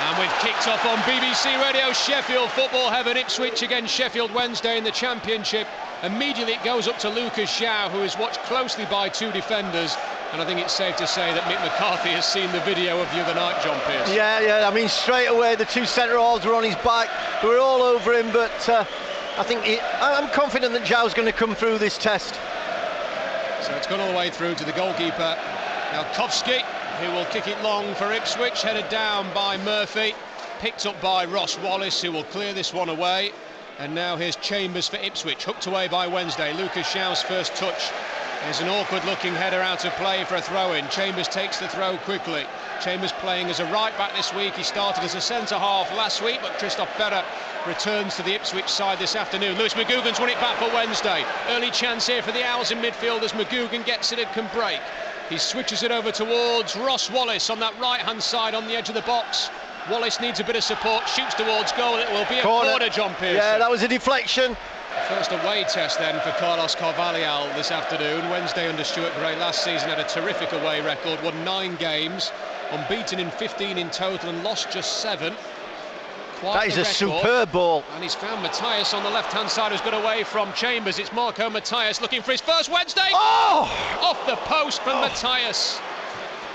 And we've kicked off on BBC Radio Sheffield Football Heaven. Ipswich against Sheffield Wednesday in the Championship. Immediately it goes up to Lucas Shaw, who is watched closely by two defenders. And I think it's safe to say that Mick McCarthy has seen the video of the other night, John Pearce. Yeah, I mean, straight away the two centre-halves were on his back. They were all over him, but I'm confident that Zhao's going to come through this test. So it's gone all the way through to the goalkeeper. Now Kovsky, who will kick it long for Ipswich, headed down by Murphy, picked up by Ross Wallace, who will clear this one away. And now here's Chambers for Ipswich, hooked away by Wednesday. Lucas Shaw's first touch. There's an awkward-looking header out of play for a throw-in. Chambers takes the throw quickly. Chambers playing as a right-back this week. He started as a centre-half last week, but Christophe Berra returns to the Ipswich side this afternoon. Lewis McGugan's won it back for Wednesday. Early chance here for the Owls in midfield as McGugan gets it and can break. He switches it over towards Ross Wallace on that right-hand side on the edge of the box. Wallace needs a bit of support, shoots towards goal. It will be a corner, John Pearce. Yeah, that was a deflection. First away test then for Carlos Carvalhal this afternoon. Wednesday under Stuart Gray last season had a terrific away record, won 9 games, unbeaten in 15 in total and lost just 7. That is a superb ball. And he's found Matthias on the left-hand side, who's got away from Chambers. It's Marco Matthias looking for his first Wednesday. Oh! Off the post from Matthias.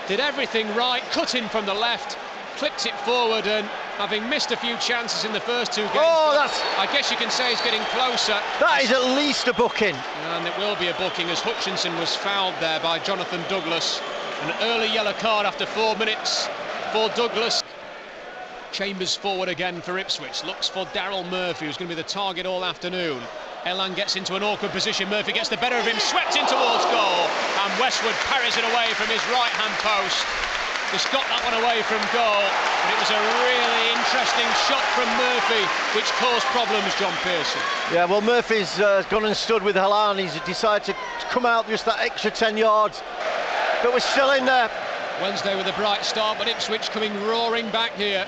Did everything right, cut in from the left, clipped it forward, and having missed a few chances in the first 2 games, I guess you can say he's getting closer. That is at least a booking. And it will be a booking as Hutchinson was fouled there by Jonathan Douglas. An early yellow card after 4 minutes for Douglas. Chambers forward again for Ipswich, looks for Daryl Murphy, who's going to be the target all afternoon. Elan gets into an awkward position, Murphy gets the better of him, swept in towards goal, and Westwood parries it away from his right-hand post. Just got that one away from goal, but it was a really interesting shot from Murphy, which caused problems, John Pearson. Yeah, well, Murphy's gone and stood with Halan. He's decided to come out just that extra 10 yards, but we're still in there. Wednesday with a bright start, but Ipswich coming roaring back here.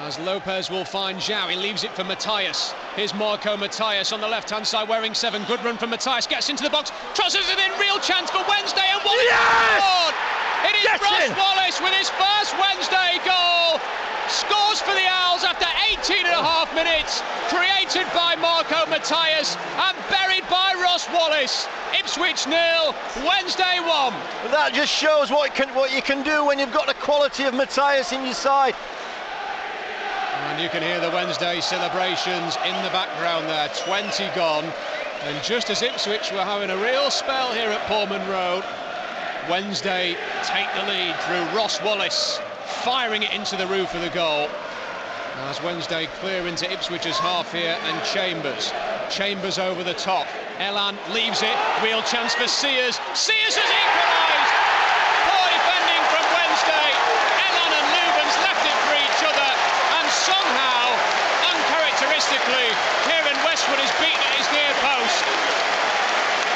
As Lopez will find Zhao, he leaves it for Matthias. Here's Marco Matthias on the left-hand side, wearing 7. Good run from Matthias, gets into the box, trosses it in, real chance for Wednesday, and Wallace scored! It is Ross Wallace with his first Wednesday goal. Scores for the Owls after 18.5 minutes. Created by Marco Matthias and buried by Ross Wallace. Ipswich 0, Wednesday 1. That just shows what you can do when you've got the quality of Matthias in your side. And you can hear the Wednesday celebrations in the background there. 20 gone. And just as Ipswich were having a real spell here at Pullman Road, Wednesday take the lead through Ross Wallace, firing it into the roof of the goal. As Wednesday clear into Ipswich's half here, and Chambers over the top. Elan leaves it, real chance for Sears. Sears has equalised! Poor defending from Wednesday. Elan and Lubens left it for each other, and somehow, uncharacteristically, Kieran Westwood is beaten at his near post.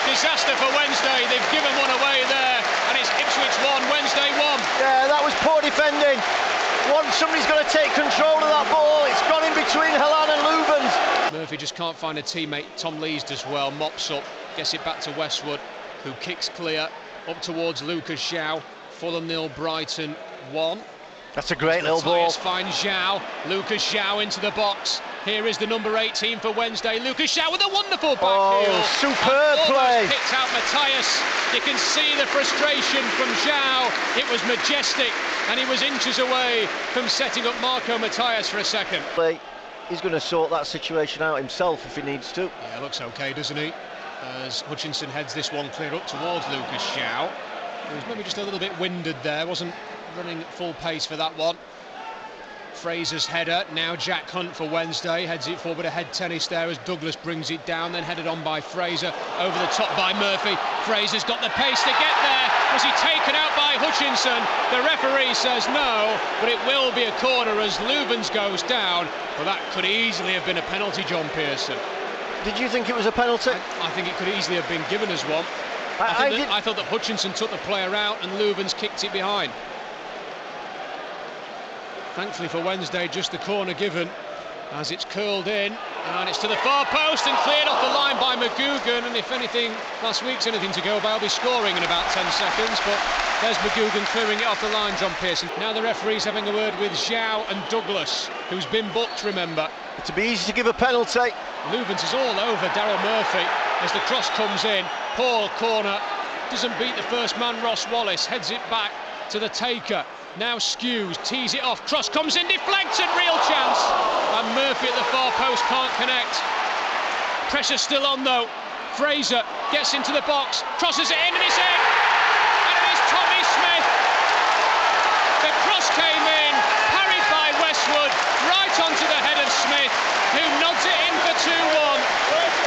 Disaster for Wednesday, they've given one away there, and it's Ipswich 1, Wednesday 1. Yeah, that was poor defending. Somebody's got to take control of that ball. It's gone in between Halan and Lubens. Murphy just can't find a teammate. Tom Lees does well, mops up, gets it back to Westwood, who kicks clear up towards Lucas Zhao. Fulham 0, Brighton 1. That's a great little ball. Finds Zhao. Lucas Zhao into the box. Here is the number 18 for Wednesday. Lucas Zhao with a wonderful back heel. Superb play. Picked out Matthias. You can see the frustration from Zhao. It was majestic, and he was inches away from setting up Marco Matthias for a second. He's going to sort that situation out himself if he needs to. Yeah, looks okay, doesn't he? As Hutchinson heads this one clear up towards Lucas Zhao. He was maybe just a little bit winded there, wasn't running at full pace for that one. Fraser's header, now Jack Hunt for Wednesday, heads it forward, a head tennis there as Douglas brings it down, then headed on by Fraser, over the top by Murphy. Fraser's got the pace to get there. Was he taken out by Hutchinson? The referee says no, but it will be a corner as Lubens goes down. Well, that could easily have been a penalty, John Pearson. Did you think it was a penalty? I think it could easily have been given as one. I thought that Hutchinson took the player out and Lubens kicked it behind. Thankfully for Wednesday, just the corner given as it's curled in. And it's to the far post and cleared off the line by McGugan, and if anything, last week's anything to go by, he'll be scoring in about 10 seconds, but there's McGugan clearing it off the line, John Pearson. Now the referee's having a word with Zhao and Douglas, who's been booked, remember. It'd be easy to give a penalty. Luvens is all over Daryl Murphy as the cross comes in. Paul, corner, doesn't beat the first man, Ross Wallace, heads it back to the taker. Now skews, tees it off, cross comes in, deflected, real chance, and Murphy at the far post can't connect. Pressure still on though. Fraser gets into the box, crosses it in, and it's in, and it is Tommy Smith. The cross came in, parried by Westwood, right onto the head of Smith, who nods it in for 2-1.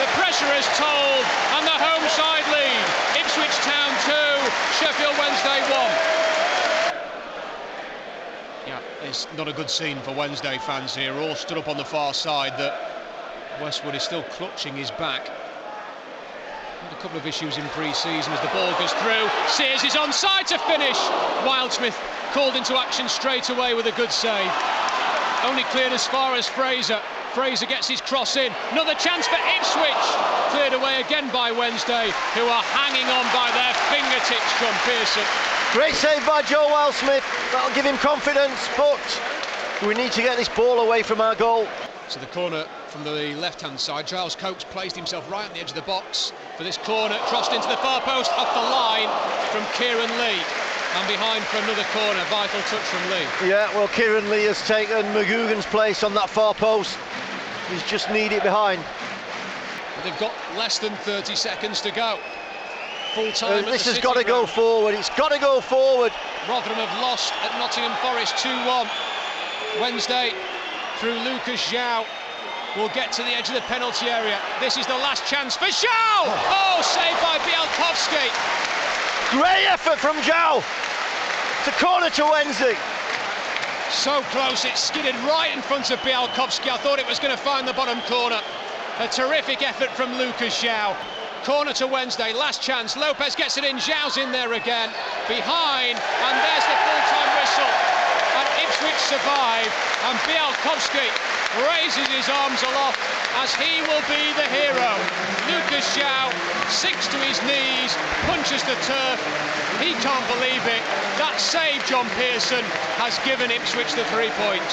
The pressure has told, and the home side lead. Ipswich Town 2, Sheffield Wednesday 1. Yeah, it's not a good scene for Wednesday fans here, all stood up on the far side. That Westwood is still clutching his back. Had a couple of issues in pre-season as the ball goes through. Sears is onside to finish. Wildsmith called into action straight away with a good save. Only cleared as far as Fraser. Fraser gets his cross in. Another chance for Ipswich. Cleared away again by Wednesday, who are hanging on by their fingertips, John Pearson. Great save by Joe Wildsmith. That'll give him confidence, but we need to get this ball away from our goal. So the corner from the left-hand side. Giles Coates placed himself right on the edge of the box for this corner. Crossed into the far post, off the line from Kieran Lee. And behind for another corner, vital touch from Lee. Yeah, well, Kieran Lee has taken McGugan's place on that far post. He's just needed behind. But they've got less than 30 seconds to go. Full time. This has got to go forward. It's got to go forward. Rotherham have lost at Nottingham Forest 2-1. Wednesday, through Lucas Zhao, will get to the edge of the penalty area. This is the last chance for Zhao! Oh, saved by Bialkowski. Great effort from Zhao. It's a corner to Wednesday. So close, it skidded right in front of Bialkowski. I thought it was going to find the bottom corner. A terrific effort from Lucas Zhao. Corner to Wednesday, last chance. Lopez gets it in, Zhao's in there again. Behind, and there's the full-time whistle. And Ipswich survive, and Bialkowski raises his arms aloft as he will be the hero. Lucas Zhao sinks to his knees, punches the turf. He can't believe it. That save, John Pearson, has given Ipswich the 3 points.